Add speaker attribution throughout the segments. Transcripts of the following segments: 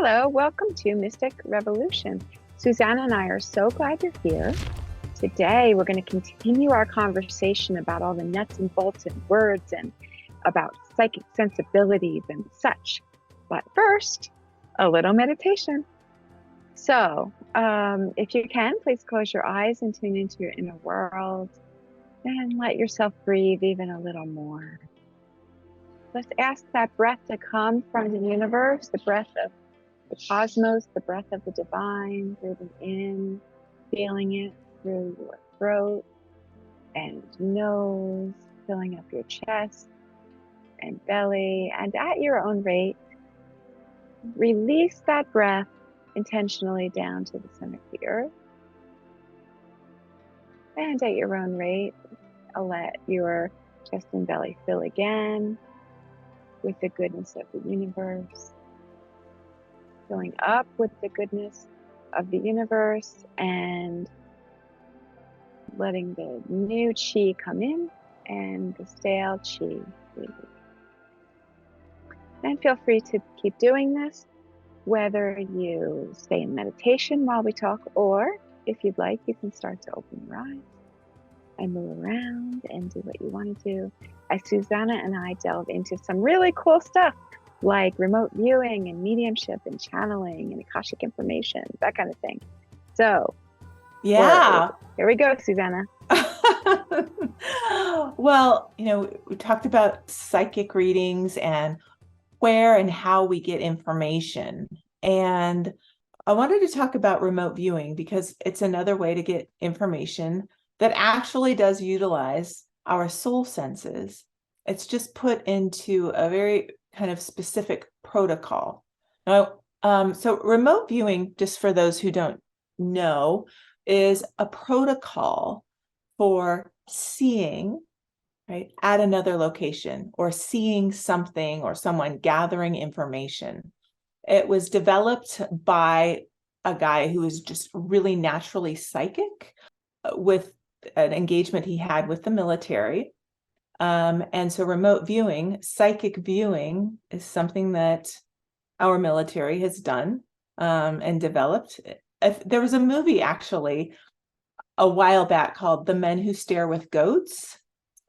Speaker 1: Hello, welcome to Mystic Revolution. Susana and I are so glad you're here. Today, we're going to continue our conversation about all the nuts and bolts and words and about psychic sensibilities and such. But first, a little meditation. So, if you can, please close your eyes and tune into your inner world and let yourself breathe even a little more. Let's ask that breath to come from the universe, the breath of the cosmos, the breath of the divine, breathing in, feeling it through your throat and nose, filling up your chest and belly, and at your own rate, release that breath intentionally down to the center of the earth. And at your own rate, let your chest and belly fill again with the goodness of the universe, filling up with the goodness of the universe and letting the new chi come in and the stale chi leave. And feel free to keep doing this, whether you stay in meditation while we talk, or if you'd like, you can start to open your eyes and move around and do what you want to do, as Susana and I delve into some really cool stuff like remote viewing and mediumship and channeling and Akashic information, that kind of thing. So,
Speaker 2: yeah,
Speaker 1: here we go, Susana.
Speaker 2: Well, we talked about psychic readings and where and how we get information. And I wanted to talk about remote viewing because it's another way to get information that actually does utilize our soul senses. It's just put into a very kind of specific protocol. Now, so remote viewing, just for those who don't know, is a protocol for seeing, right, at another location, or seeing something or someone, gathering information. It was developed by a guy who was just really naturally psychic with an engagement he had with the military. And so remote viewing, psychic viewing, is something that our military has done and developed. There was a movie actually a while back called The Men Who Stare with Goats,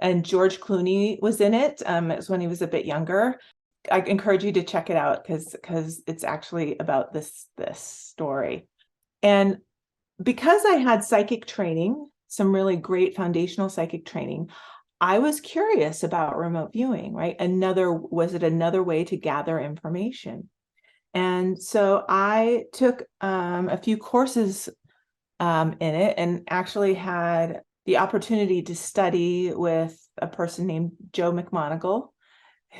Speaker 2: and George Clooney was in it. It was when he was a bit younger. I encourage you to check it out because it's actually about this story. And because I had psychic training, some really great foundational psychic training, I was curious about remote viewing, right? Was it another way to gather information? And so I took a few courses in it, and actually had the opportunity to study with a person named Joe McMoneagle,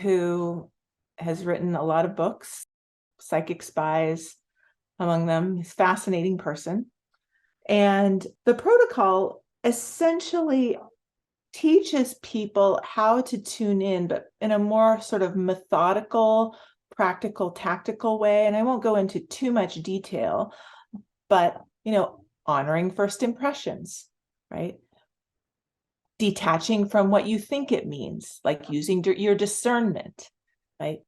Speaker 2: who has written a lot of books, Psychic Spies among them. He's a fascinating person. And the protocol essentially teaches people how to tune in, but in a more sort of methodical, practical, tactical way. And I won't go into too much detail, but, honoring first impressions, right? Detaching from what you think it means, like using your discernment, right?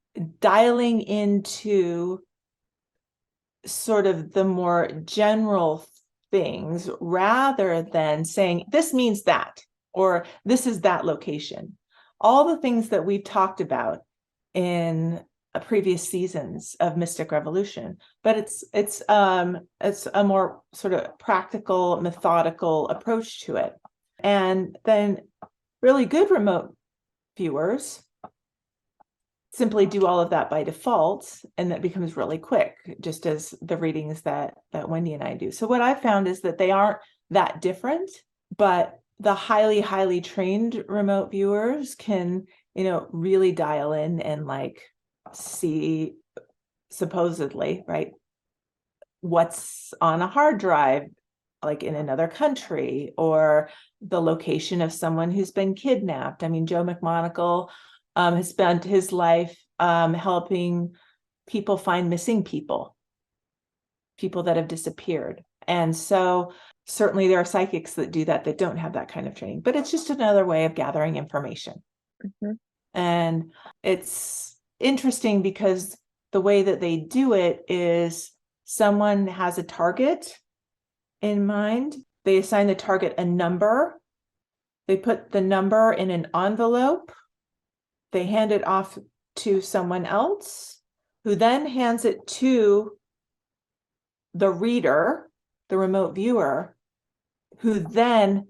Speaker 2: Dialing into sort of the more general things rather than saying, this means that, or this is that location. All the things that we've talked about in previous seasons of Mystic Revolution, but it's a more sort of practical, methodical approach to it. And then really good remote viewers simply do all of that by default, and that becomes really quick, just as the readings that Wendy and I do. So what I found is that they aren't that different, but the highly trained remote viewers can, really dial in and see, supposedly, right, what's on a hard drive, like in another country, or the location of someone who's been kidnapped. I mean, Joe McMoneagle has spent his life helping people find missing people that have disappeared. And so certainly there are psychics that do that don't have that kind of training, but it's just another way of gathering information. Mm-hmm. And it's interesting because the way that they do it is someone has a target in mind. They assign the target a number. They put the number in an envelope. They hand it off to someone else, who then hands it to the reader, the remote viewer, who then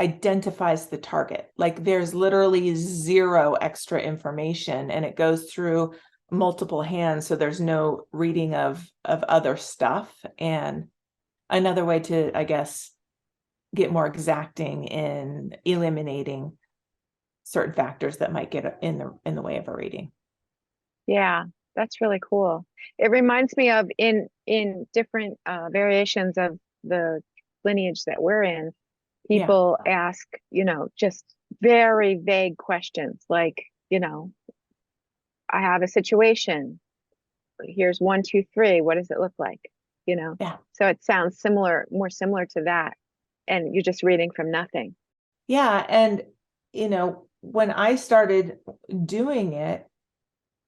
Speaker 2: identifies the target. Like there's literally zero extra information, and it goes through multiple hands, so there's no reading of other stuff. And another way to, I guess, get more exacting in eliminating certain factors that might get in the way of a reading.
Speaker 1: Yeah, that's really cool. It reminds me of in different variations of the lineage that we're in, people ask, just very vague questions like, I have a situation. Here's 1, 2, 3. What does it look like?
Speaker 2: Yeah.
Speaker 1: So it sounds similar, more similar to that. And you're just reading from nothing.
Speaker 2: Yeah. And, when I started doing it,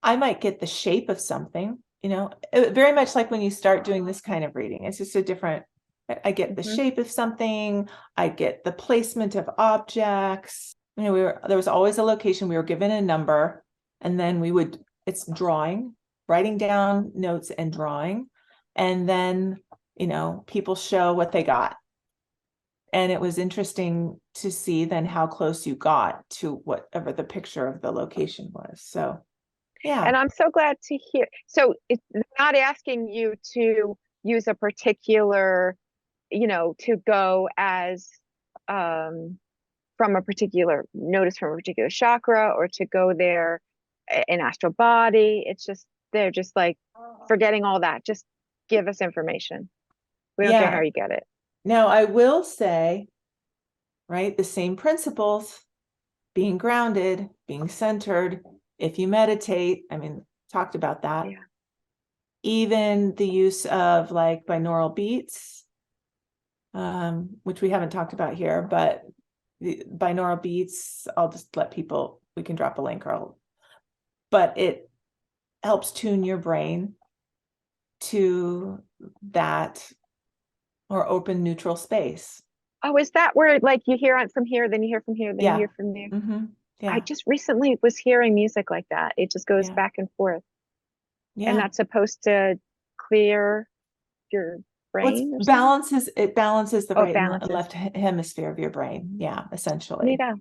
Speaker 2: I might get the shape of something, very much like when you start doing this kind of reading. It's just a different, I get the shape of something. I get the placement of objects. There was always a location. We were given a number, and then it's drawing, writing down notes and drawing. And then, people show what they got. And it was interesting to see then how close you got to whatever the picture of the location was. So, yeah.
Speaker 1: And I'm so glad to hear. So it's not asking you to use a particular, to go as from a particular chakra, or to go there in astral body. It's just, they're just like forgetting all that. Just give us information. We don't care how you get it.
Speaker 2: Now, I will say, right, the same principles, being grounded, being centered. If you meditate, talked about that.
Speaker 1: Yeah.
Speaker 2: Even the use of like binaural beats, which we haven't talked about here, but the binaural beats, I'll just let people, we can drop a link, but it helps tune your brain to that or open neutral space.
Speaker 1: Oh, is that where like you hear it from here, then you hear from here, then you hear from there?
Speaker 2: Mm-hmm. Yeah.
Speaker 1: I just recently was hearing music like that. It just goes back and forth.
Speaker 2: Yeah.
Speaker 1: And that's supposed to clear your brain.
Speaker 2: It balances the right and left hemisphere of your brain. Yeah, essentially.
Speaker 1: Neato.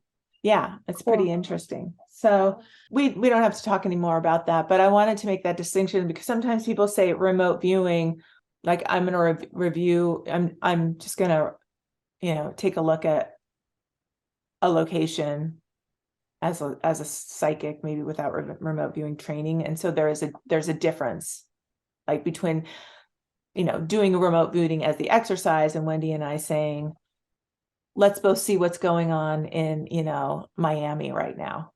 Speaker 2: Yeah, it's pretty interesting. So we don't have to talk anymore about that, but I wanted to make that distinction because sometimes people say remote viewing, like I'm going to review, I'm just going to, take a look at a location as a psychic, maybe without remote viewing training. And so there's a difference like between, doing a remote viewing as the exercise and Wendy and I saying, let's both see what's going on in, Miami right now.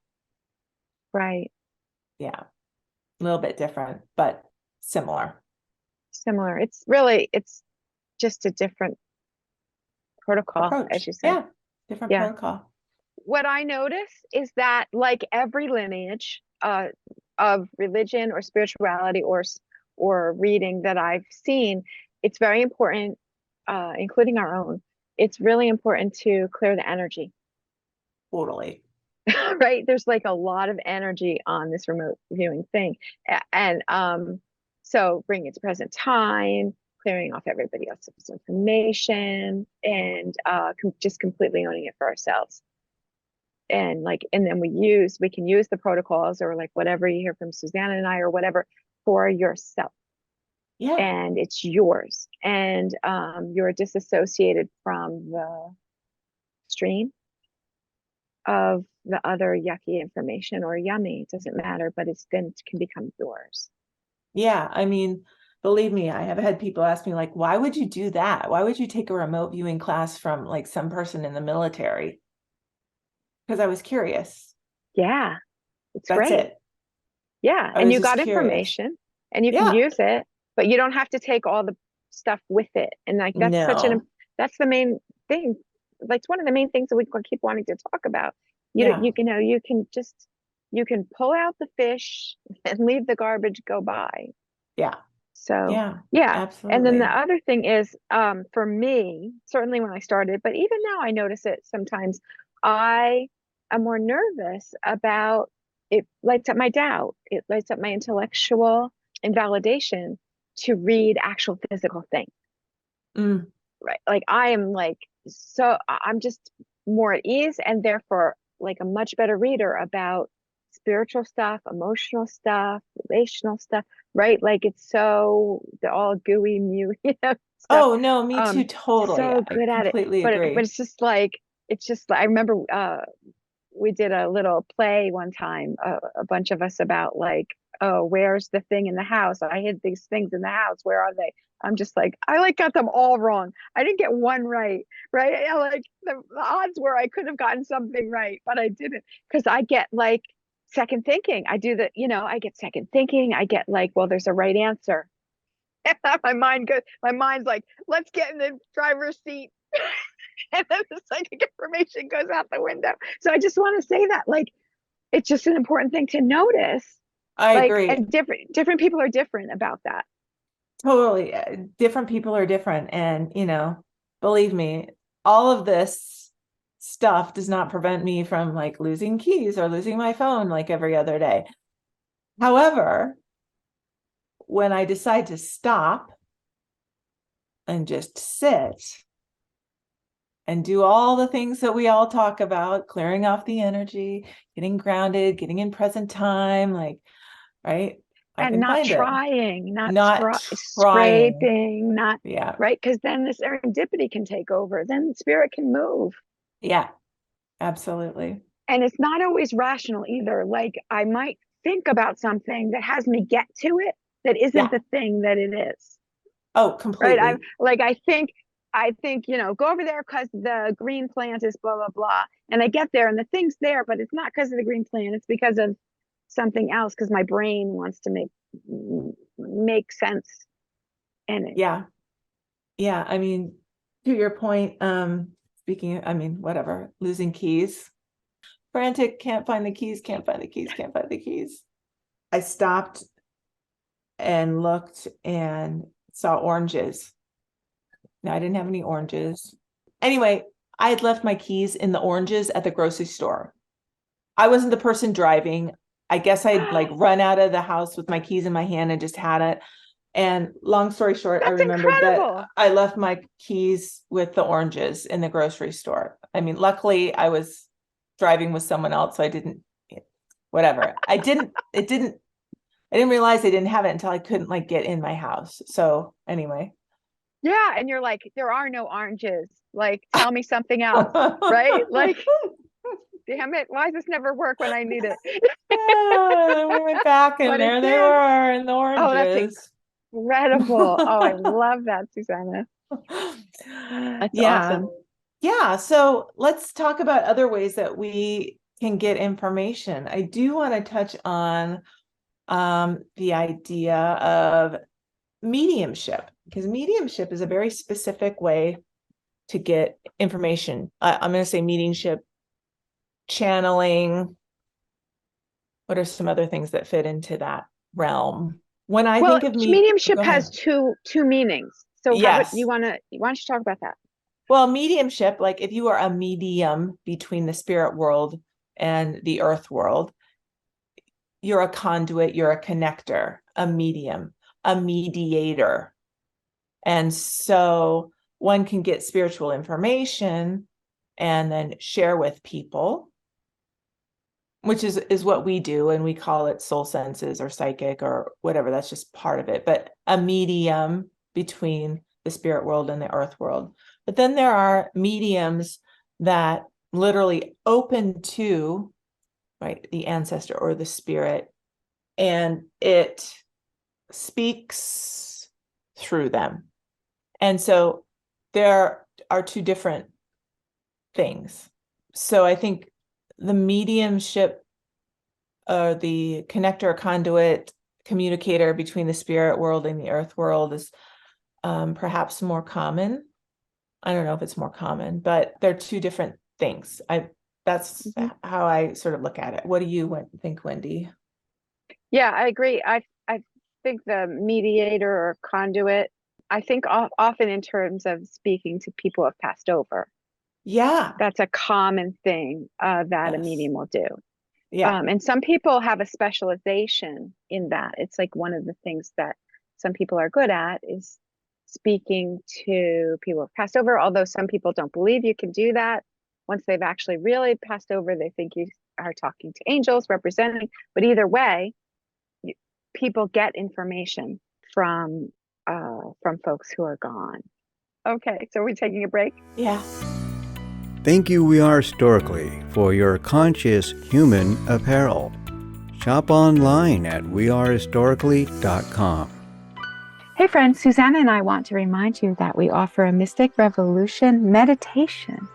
Speaker 1: Right.
Speaker 2: Yeah. A little bit different, but similar.
Speaker 1: It's just a different protocol,
Speaker 2: approach.
Speaker 1: As you said.
Speaker 2: Yeah. Different protocol.
Speaker 1: What I notice is that like every lineage of religion or spirituality or reading that I've seen, it's very important, including our own. It's really important to clear the energy.
Speaker 2: Totally.
Speaker 1: Right? There's like a lot of energy on this remote viewing thing. And so bring it to present time, clearing off everybody else's information, and just completely owning it for ourselves. And then we can use the protocols or like whatever you hear from Susana and I or whatever for yourself.
Speaker 2: Yeah.
Speaker 1: And it's yours. And you're disassociated from the stream of the other yucky information, or yummy, it doesn't matter, but then it can become yours.
Speaker 2: Yeah. Believe me, I have had people ask me like, why would you do that? Why would you take a remote viewing class from like some person in the military? Because I was curious.
Speaker 1: Yeah. That's
Speaker 2: great.
Speaker 1: It. Yeah. And you got information and you can use it, but you don't have to take all the stuff with it. And like, that's the main thing. Like, it's one of the main things that we keep wanting to talk about. You can just you can pull out the fish and leave the garbage go by.
Speaker 2: Yeah.
Speaker 1: So
Speaker 2: Yeah,
Speaker 1: yeah. And then the
Speaker 2: absolutely.
Speaker 1: other thing is, for me, certainly when I started, but even now I notice it sometimes, I am more nervous about, it lights up my doubt. It lights up my intellectual invalidation to read actual physical things.
Speaker 2: Mm.
Speaker 1: Right. Like I am like, so I'm just more at ease and therefore like a much better reader about spiritual stuff, emotional stuff, relational stuff, right? Like it's so the all gooey mute, stuff.
Speaker 2: Oh, no, me too, totally.
Speaker 1: So
Speaker 2: I
Speaker 1: good at it.
Speaker 2: completely
Speaker 1: But
Speaker 2: agree.
Speaker 1: it's just like I remember we did a little play one time, a bunch of us about like, oh, where's the thing in the house? I hid these things in the house. Where are they? I'm just like, I like got them all wrong. I didn't get one right, right? I, like the odds were I could have gotten something right, but I didn't because I get like second thinking. I do the, I get second thinking. I get like, well, there's a right answer. My mind's like, let's get in the driver's seat. And then the psychic information goes out the window. So I just want to say that, like, it's just an important thing to notice.
Speaker 2: I
Speaker 1: Like,
Speaker 2: agree.
Speaker 1: and different people are different about that.
Speaker 2: Totally. Different people are different. And, believe me, all of this stuff does not prevent me from like losing keys or losing my phone like every other day. However, when I decide to stop and just sit and do all the things that we all talk about, clearing off the energy, getting grounded, getting in present time, like, right? I
Speaker 1: And
Speaker 2: can
Speaker 1: not
Speaker 2: find it.
Speaker 1: trying,
Speaker 2: Not trying.
Speaker 1: scraping, not
Speaker 2: Yeah.
Speaker 1: right. Because then the serendipity can take over. Then spirit can move.
Speaker 2: Yeah, absolutely.
Speaker 1: And it's not always rational either. Like I might think about something that has me get to it that isn't
Speaker 2: Yeah.
Speaker 1: the thing that it is.
Speaker 2: Oh,
Speaker 1: Right. I'm
Speaker 2: completely.
Speaker 1: like, I think, go over there because the green plant is blah, blah, blah. And I get there and the thing's there, but it's not because of the green plant. It's because of something else, because my brain wants to make sense in it.
Speaker 2: Yeah. Yeah. I mean, to your point, speaking of, I mean, whatever, losing keys, frantic, can't find the keys, can't find the keys, can't find the keys. I stopped and looked and saw oranges. No, I didn't have any oranges. Anyway, I had left my keys in the oranges at the grocery store. I wasn't the person driving. I guess I'd like run out of the house with my keys in my hand and just had it. And long story short, I
Speaker 1: That's
Speaker 2: remembered that
Speaker 1: incredible.
Speaker 2: I left my keys with the oranges in the grocery store. I mean, luckily I was driving with someone else, so I didn't, whatever. I didn't realize I didn't have it until I couldn't like get in my house. So anyway.
Speaker 1: Yeah. And you're like, there are no oranges. Like, tell me something else. Right. Like, damn it. Why does this never work when I need it?
Speaker 2: Then we went back and
Speaker 1: But it
Speaker 2: there they
Speaker 1: did.
Speaker 2: were in the
Speaker 1: Oh, that's
Speaker 2: oranges.
Speaker 1: incredible. Oh, I love that, Susana. That's
Speaker 2: Yeah.
Speaker 1: awesome.
Speaker 2: Yeah. So let's talk about other ways that we can get information. I do want to touch on the idea of mediumship, because mediumship is a very specific way to get information. I'm going to say mediumship, channeling. What are some other things that fit into that realm? When I
Speaker 1: Well,
Speaker 2: think of
Speaker 1: mediumship
Speaker 2: go ahead.
Speaker 1: has two meanings. So how about
Speaker 2: Yes.
Speaker 1: why don't you talk about that?
Speaker 2: Well, mediumship, like if you are a medium between the spirit world and the earth world, you're a conduit, you're a connector, a medium, a mediator. And so one can get spiritual information and then share with people, which is what we do, and we call it soul senses or psychic or whatever. That's just part of it. But a medium between the spirit world and the earth world. But then there are mediums that literally open to, right, the ancestor or the spirit, and it speaks through them. And so there are two different things. So I think the mediumship, the connector, conduit, communicator between the spirit world and the earth world is perhaps more common. I don't know if it's more common, but they're two different things. That's how I sort of look at it. What do you think, Wendy?
Speaker 1: Yeah, I agree. I think the mediator or conduit, I think often in terms of speaking to people who have passed over.
Speaker 2: Yeah.
Speaker 1: That's a common thing that a
Speaker 2: Yes.
Speaker 1: medium will do.
Speaker 2: Yeah.
Speaker 1: And some people have a specialization in that. It's like one of the things that some people are good at is speaking to people who have passed over, although some people don't believe you can do that. Once they've actually really passed over, they think you are talking to angels representing. But either way, people get information from folks who are gone. Okay, so are we taking a break?
Speaker 2: Yeah.
Speaker 3: Thank you, We Are Historically, for your conscious human apparel. Shop online at wearehistorically.com.
Speaker 1: Hey friends, Susana and I want to remind you that we offer a Mystic Revolution meditation.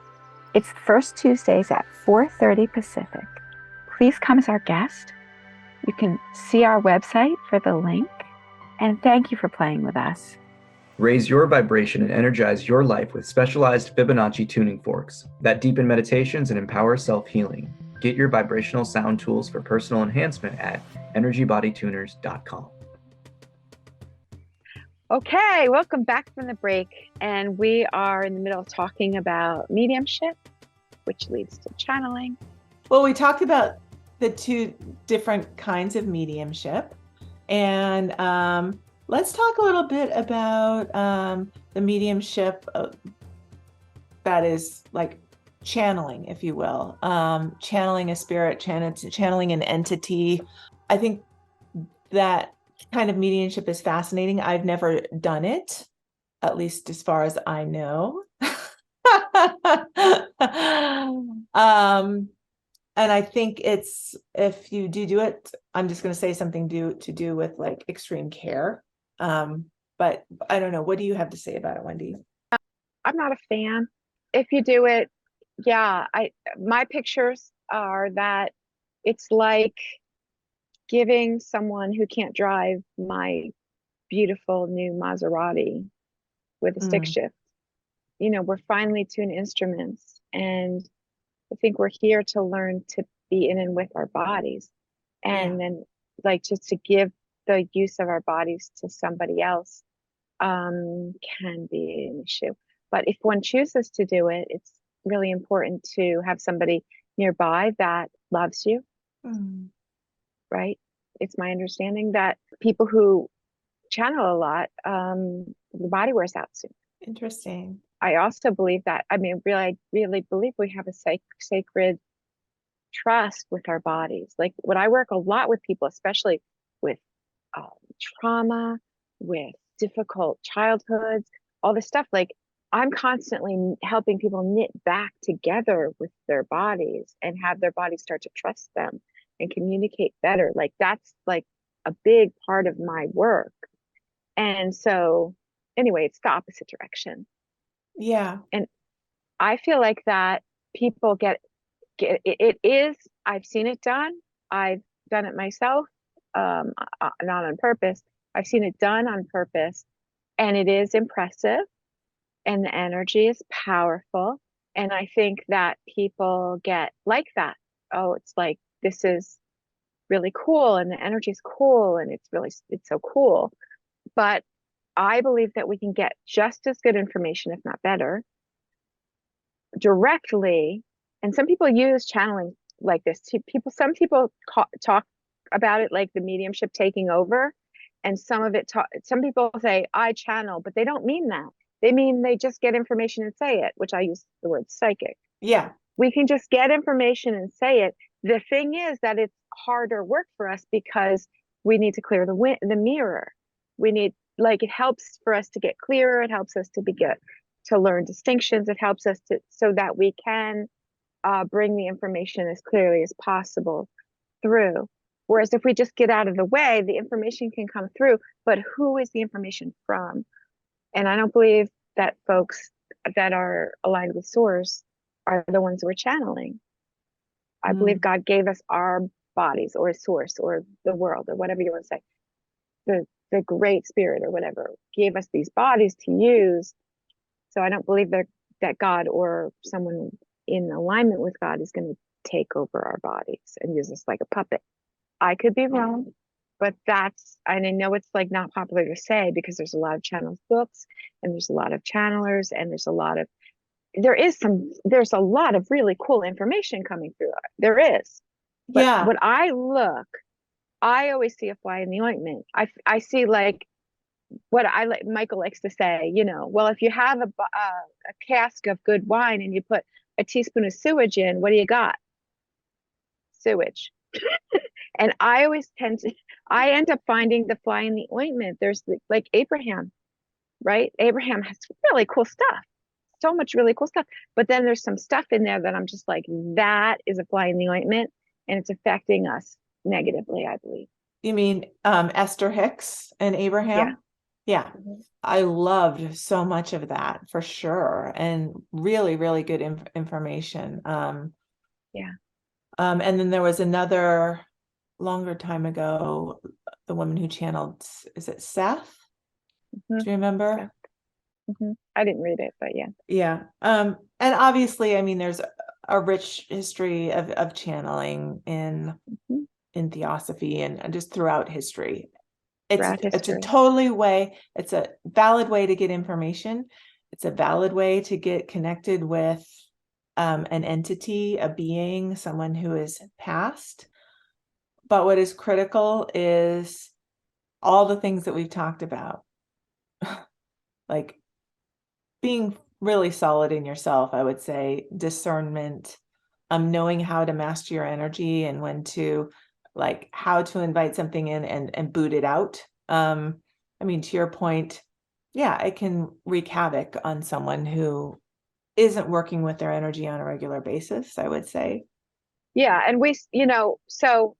Speaker 1: It's the first Tuesdays at 4:30 Pacific. Please come as our guest. You can see our website for the link. And thank you for playing with us.
Speaker 4: Raise your vibration and energize your life with specialized Fibonacci tuning forks that deepen meditations and empower self-healing. Get your vibrational sound tools for personal enhancement at energybodytuners.com.
Speaker 1: Okay, welcome back from the break. And we are in the middle of talking about mediumship, which leads to channeling.
Speaker 2: Well, we talked about the two different kinds of mediumship. And let's talk a little bit about the mediumship that is like channeling, if you will, channeling a spirit, channeling an entity. I think that kind of mediumship is fascinating. I've never done it, at least as far as I know. And I think it's, if you do it, I'm just going to say something to do with like extreme care. But I don't know. What do you have to say about it, Wendy?
Speaker 1: I'm not a fan. If you do it, yeah, my pictures are that it's like giving someone who can't drive my beautiful new Maserati with a stick shift. You know, we're finely tuned instruments, and I think we're here to learn to be in and with our bodies. And then like just to give the use of our bodies to somebody else can be an issue. But if one chooses to do it, it's really important to have somebody nearby that loves you, right? It's my understanding that people who channel a lot, the body wears out soon.
Speaker 2: Interesting.
Speaker 1: I also believe that, I mean, really, I really believe we have a sacred trust with our bodies. Like when I work a lot with people, especially with trauma, with difficult childhoods, all this stuff, like I'm constantly helping people knit back together with their bodies and have their bodies start to trust them and communicate better. Like that's like a big part of my work. And so anyway, it's the opposite direction.
Speaker 2: Yeah.
Speaker 1: And I feel like that people get it is, I've seen it done. I've done it myself, not on purpose. I've seen it done on purpose, and it is impressive, and the energy is powerful. And I think that people get like that. Oh, it's like, this is really cool, and the energy is cool, and it's so cool. But I believe that we can get just as good information, if not better, directly. And some people use channeling like this too. Some people talk about it like the mediumship taking over, and some people say I channel, but they don't mean that. They mean they just get information and say it, which I use the word psychic.
Speaker 2: Yeah.
Speaker 1: We can just get information and say it. The thing is that it's harder work for us because we need to clear the mirror. We need, like, it helps for us to get clearer. It helps us to learn distinctions. It helps us so that we can bring the information as clearly as possible through. Whereas if we just get out of the way, the information can come through, but who is the information from? And I don't believe that folks that are aligned with source are the ones who are channeling. I believe God gave us our bodies, or a source, or the world, or whatever you want to say. The great spirit or whatever gave us these bodies to use. So I don't believe that God or someone in alignment with God is going to take over our bodies and use us like a puppet. I could be wrong, but and I know it's like not popular to say because there's a lot of channels books and there's a lot of channelers and there's a lot of really cool information coming through. There is. But
Speaker 2: Yeah.
Speaker 1: when I look, I always see a fly in the ointment. I see like what Michael likes to say, well, if you have a cask of good wine and you put a teaspoon of sewage in, what do you got? Sewage. And I always I end up finding the fly in the ointment. There's like Abraham, right? Abraham has really cool stuff, so much really cool stuff. But then there's some stuff in there that I'm just like, that is a fly in the ointment, and it's affecting us negatively, I believe.
Speaker 2: You mean Esther Hicks and Abraham? Yeah.
Speaker 1: Mm-hmm.
Speaker 2: I loved so much of that for sure. And really, really good information.
Speaker 1: Yeah.
Speaker 2: And then there was another longer time ago, the woman who channeled, is it Seth?
Speaker 1: Mm-hmm.
Speaker 2: Do you remember?
Speaker 1: Mm-hmm. I didn't read it, but yeah.
Speaker 2: Yeah. And obviously, I mean, there's a rich history of channeling in Theosophy and just throughout history. It's a totally way, it's a valid way to get information. It's a valid way to get connected with an entity, a being, someone who is past. But what is critical is all the things that we've talked about, like being really solid in yourself, I would say, discernment, knowing how to master your energy and when to, like, how to invite something in and boot it out. I mean, to your point, yeah, it can wreak havoc on someone who isn't working with their energy on a regular basis, I would say.
Speaker 1: Yeah. And so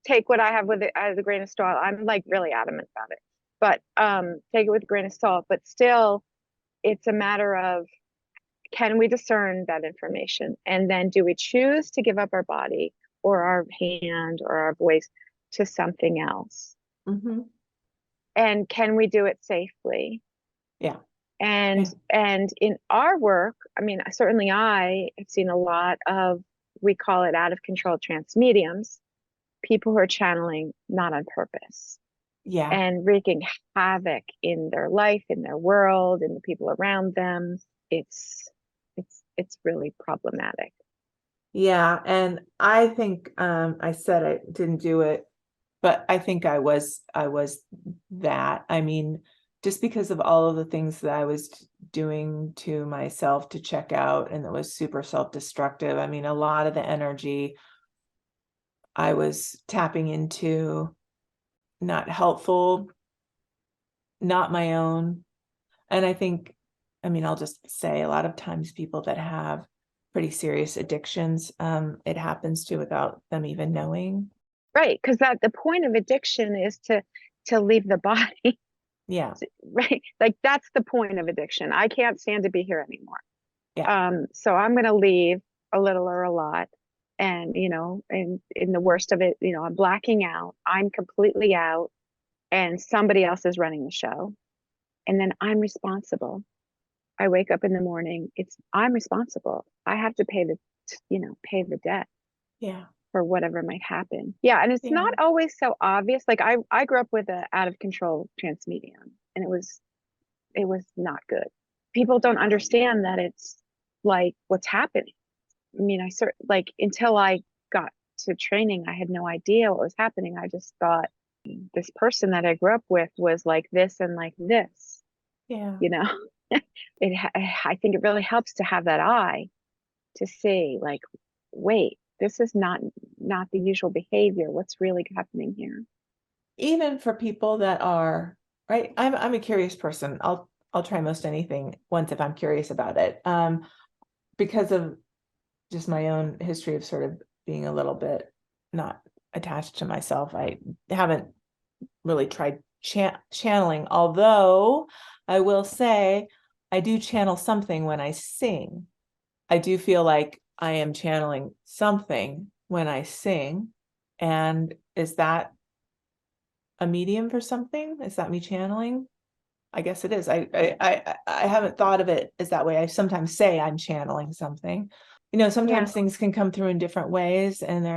Speaker 1: take what I have with it as a grain of salt. I'm like really adamant about it, but take it with a grain of salt. But still, it's a matter of, can we discern that information? And then do we choose to give up our body or our hand or our voice to something else?
Speaker 2: Mm-hmm.
Speaker 1: And can we do it safely?
Speaker 2: Yeah.
Speaker 1: And in our work, I mean, certainly I have seen a lot of, we call it out of control trance mediums, people who are channeling not on purpose.
Speaker 2: Yeah.
Speaker 1: And wreaking havoc in their life, in their world, in the people around them. It's really problematic.
Speaker 2: Yeah. And I think I said I didn't do it, but I think I was that. I mean, just because of all of the things that I was doing to myself to check out, and it was super self-destructive. I mean, a lot of the energy I was tapping into, not helpful, not my own. And I think, I mean, I'll just say a lot of times people that have pretty serious addictions, it happens to without them even knowing.
Speaker 1: Right. Because the point of addiction is to leave the body.
Speaker 2: Yeah.
Speaker 1: Right. Like that's the point of addiction. I can't stand to be here anymore.
Speaker 2: Yeah.
Speaker 1: So I'm going to leave a little or a lot. And, in the worst of it, I'm blacking out. I'm completely out. And somebody else is running the show. And then I'm responsible. I wake up in the morning. I'm responsible. I have to pay the debt.
Speaker 2: Yeah.
Speaker 1: For whatever might happen. Yeah. And it's not always so obvious. Like I grew up with an out of control trance medium, and it was not good. People don't understand that it's like what's happening. I mean, until I got to training, I had no idea what was happening. I just thought this person that I grew up with was like this and like this.
Speaker 2: Yeah.
Speaker 1: I think it really helps to have that eye to see, like, wait, this is not the usual behavior. What's really happening here?
Speaker 2: Even for people that are, right, I'm a curious person. I'll try most anything once if I'm curious about it. Because of just my own history of sort of being a little bit not attached to myself, I haven't really tried channeling, although I will say I do channel something when I sing. I do feel like I am channeling something when I sing. And is that a medium for something? Is that me channeling? I guess it is. I haven't thought of it as that way. I sometimes say I'm channeling something. Sometimes
Speaker 1: Yeah.
Speaker 2: things can come through in different ways, and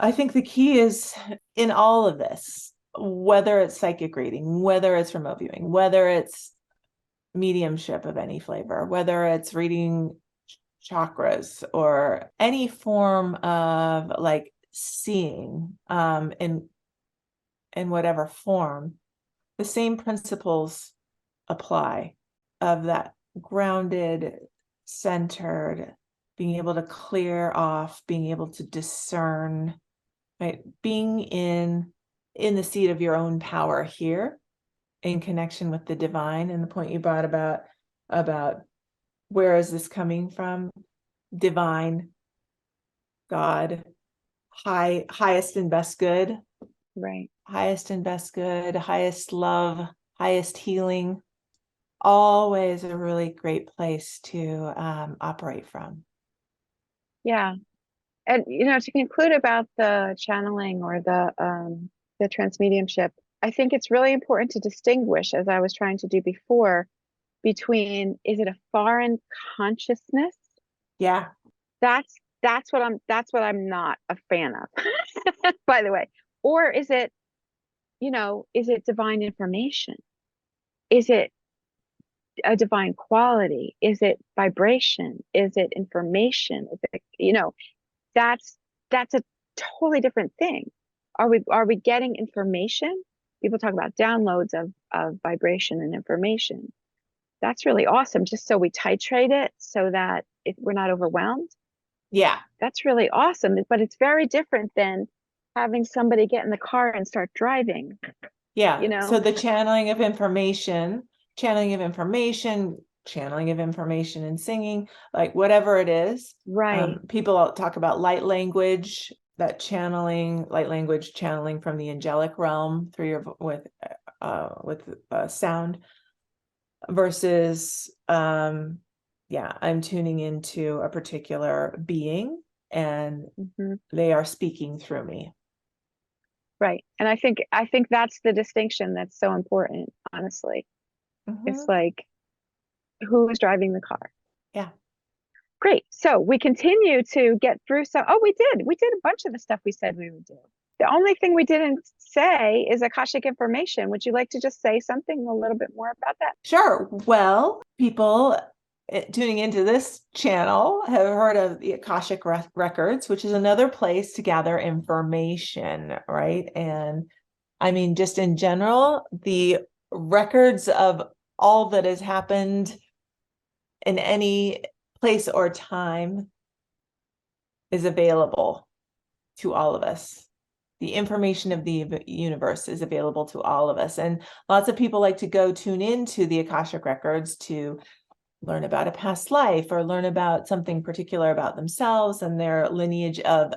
Speaker 2: I think the key is in all of this, whether it's psychic reading, whether it's remote viewing, whether it's mediumship of any flavor, whether it's reading chakras or any form of like seeing in whatever form, the same principles apply of that grounded, centered, being able to clear off, being able to discern, right? Being in the seat of your own power here, in connection with the divine. And the point you brought about where is this coming from? Divine, God, highest and best good.
Speaker 1: Right.
Speaker 2: Highest and best good, highest love, highest healing. Always a really great place to operate from.
Speaker 1: Yeah. And to conclude about the channeling or the transmediumship, I think it's really important to distinguish, as I was trying to do before, between, is it a foreign consciousness?
Speaker 2: Yeah.
Speaker 1: That's what I'm not a fan of, by the way. Or is it divine information? Is it a divine quality? Is it vibration? Is it information? Is it, that's a totally different thing. Are we getting information? People talk about downloads of vibration and information. That's really awesome. Just so we titrate it so that if we're not overwhelmed.
Speaker 2: Yeah.
Speaker 1: That's really awesome. But it's very different than having somebody get in the car and start driving.
Speaker 2: Yeah. So the channeling of information and singing, like whatever it is.
Speaker 1: Right.
Speaker 2: People talk about light language, light language channeling from the angelic realm through with sound versus, I'm tuning into a particular being and they are speaking through me.
Speaker 1: Right. And I think that's the distinction that's so important, honestly. It's like, who's driving the car?
Speaker 2: Yeah.
Speaker 1: Great. So we continue to get through we did a bunch of the stuff we said we would do. The only thing we didn't say is Akashic information. Would you like to just say something a little bit more about that?
Speaker 2: Sure. Well, people tuning into this channel have heard of the Akashic Records, which is another place to gather information, right? And I mean, just in general, the records of all that has happened in any place or time is available to all of us. The information of the universe is available to all of us. And lots of people like to go tune into the Akashic Records to learn about a past life or learn about something particular about themselves and their lineage of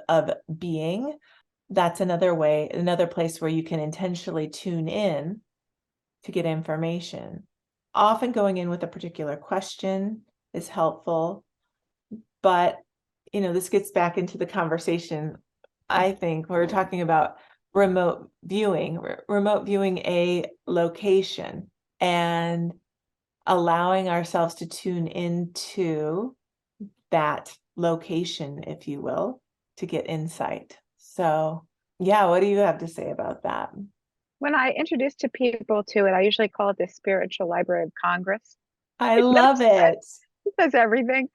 Speaker 2: being. That's another place where you can intentionally tune in to get information. Often going in with a particular question is helpful, but this gets back into the conversation. I think we're talking about remote viewing a location and allowing ourselves to tune into that location, if you will, to get insight. So, yeah, what do you have to say about that?
Speaker 1: When I introduce people to it, I usually call it the Spiritual Library of Congress.
Speaker 2: I love it.
Speaker 1: It says everything.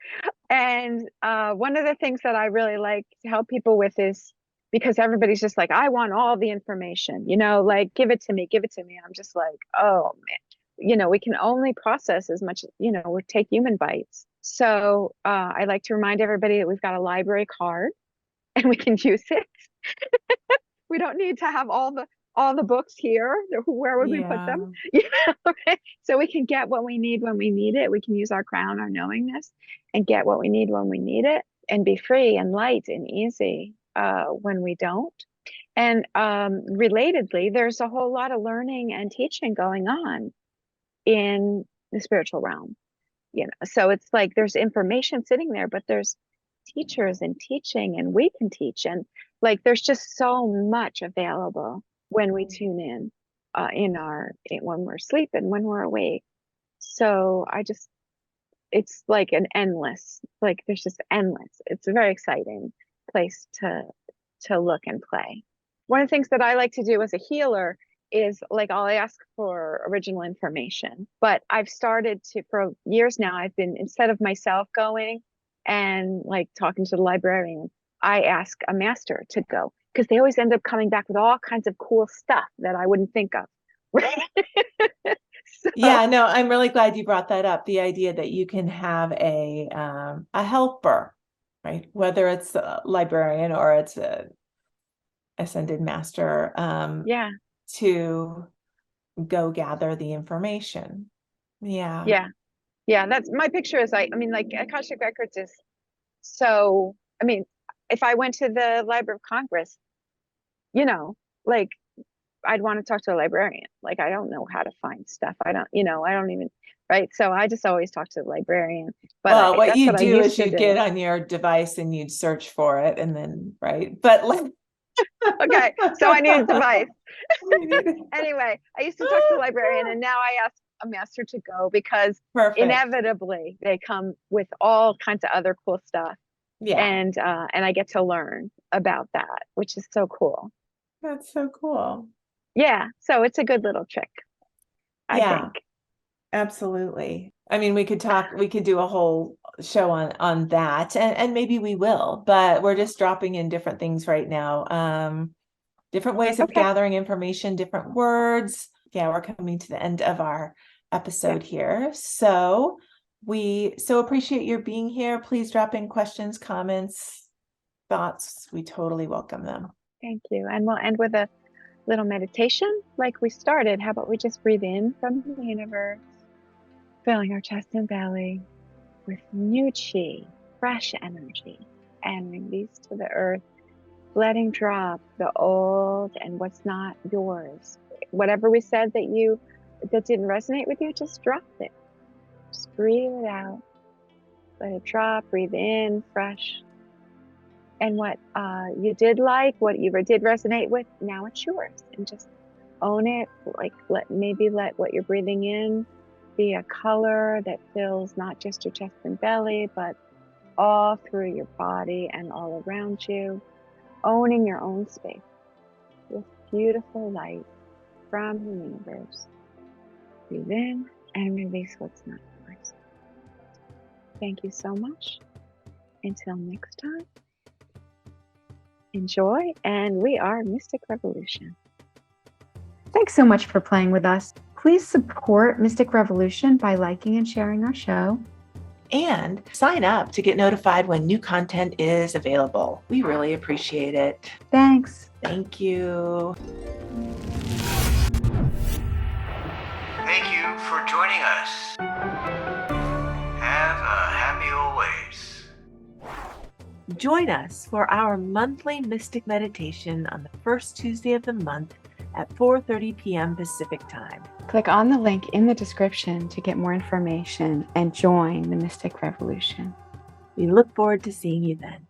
Speaker 1: And one of the things that I really like to help people with is, because everybody's just like, I want all the information, like, give it to me. I'm just like, oh man, we can only process as much, we take human bites. So I like to remind everybody that we've got a library card and we can use it. We don't need to have all the books here. Where would we put them? So we can get what we need when we need it. We can use our crown, our knowingness, and get what we need when we need it, and be free and light and easy when we don't. And relatedly, there's a whole lot of learning and teaching going on in the spiritual realm. So it's like there's information sitting there, but there's teachers and teaching, and we can teach, and like there's just so much available when we tune in. when we're asleep and when we're awake. So it's like an endless, like there's just endless. It's a very exciting place to look and play. One of the things that I like to do as a healer is like I'll ask for original information, but I've started to, for years now, I've been, instead of myself going and like talking to the librarian, I ask a master to go, because they always end up coming back with all kinds of cool stuff that I wouldn't think of. So,
Speaker 2: Yeah, no, I'm really glad you brought that up. The idea that you can have a helper, right? Whether it's a librarian or it's a ascended master,
Speaker 1: yeah,
Speaker 2: to go gather the information. Yeah.
Speaker 1: that's my picture. Is I mean, like Akashic Records is so. I mean, if I went to the Library of Congress, like I'd want to talk to a librarian. Like, I don't know how to find stuff. I don't even, right? So I just always talk to the librarian. But
Speaker 2: Well, what
Speaker 1: that's
Speaker 2: you
Speaker 1: what I
Speaker 2: do
Speaker 1: used
Speaker 2: is
Speaker 1: to
Speaker 2: you
Speaker 1: do.
Speaker 2: get on your device and you'd search for it and then, right? But
Speaker 1: Okay, so I need a device. Anyway, I used to talk to the librarian, and now I ask a master to go, because
Speaker 2: Perfect.
Speaker 1: inevitably they come with all kinds of other cool stuff.
Speaker 2: Yeah.
Speaker 1: And I get to learn about that, which is so cool.
Speaker 2: That's so cool.
Speaker 1: Yeah, so it's a good little trick, I think.
Speaker 2: Absolutely. I mean, we could do a whole show on that, and maybe we will, but we're just dropping in different things right now. Different ways of gathering information, different words. Yeah, we're coming to the end of our episode here. So we so appreciate your being here. Please drop in questions, comments, thoughts. We totally welcome them.
Speaker 1: Thank you. And we'll end with a little meditation like we started. How about we just breathe in from the universe, filling our chest and belly with new chi, fresh energy, and release to the earth, letting drop the old and what's not yours. Whatever we said that didn't resonate with you, just drop it. Just breathe it out. Let it drop. Breathe in, fresh. And what you did like, what you did resonate with, now it's yours. And just own it. Like let what you're breathing in be a color that fills not just your chest and belly, but all through your body and all around you. Owning your own space with beautiful light from the universe. Breathe in and release what's not yours. Thank you so much. Until next time, enjoy, and we are Mystic Revolution.
Speaker 5: Thanks so much for playing with us. Please support Mystic Revolution by liking and sharing our show.
Speaker 2: And sign up to get notified when new content is available. We really appreciate it.
Speaker 5: Thanks.
Speaker 2: Thank you.
Speaker 3: Thank you for joining us. Have a happy always.
Speaker 2: Join us for our monthly Mystic Meditation on the first Tuesday of the month at 4:30 p.m. Pacific Time.
Speaker 5: Click on the link in the description to get more information and join the Mystic Revolution.
Speaker 2: We look forward to seeing you then.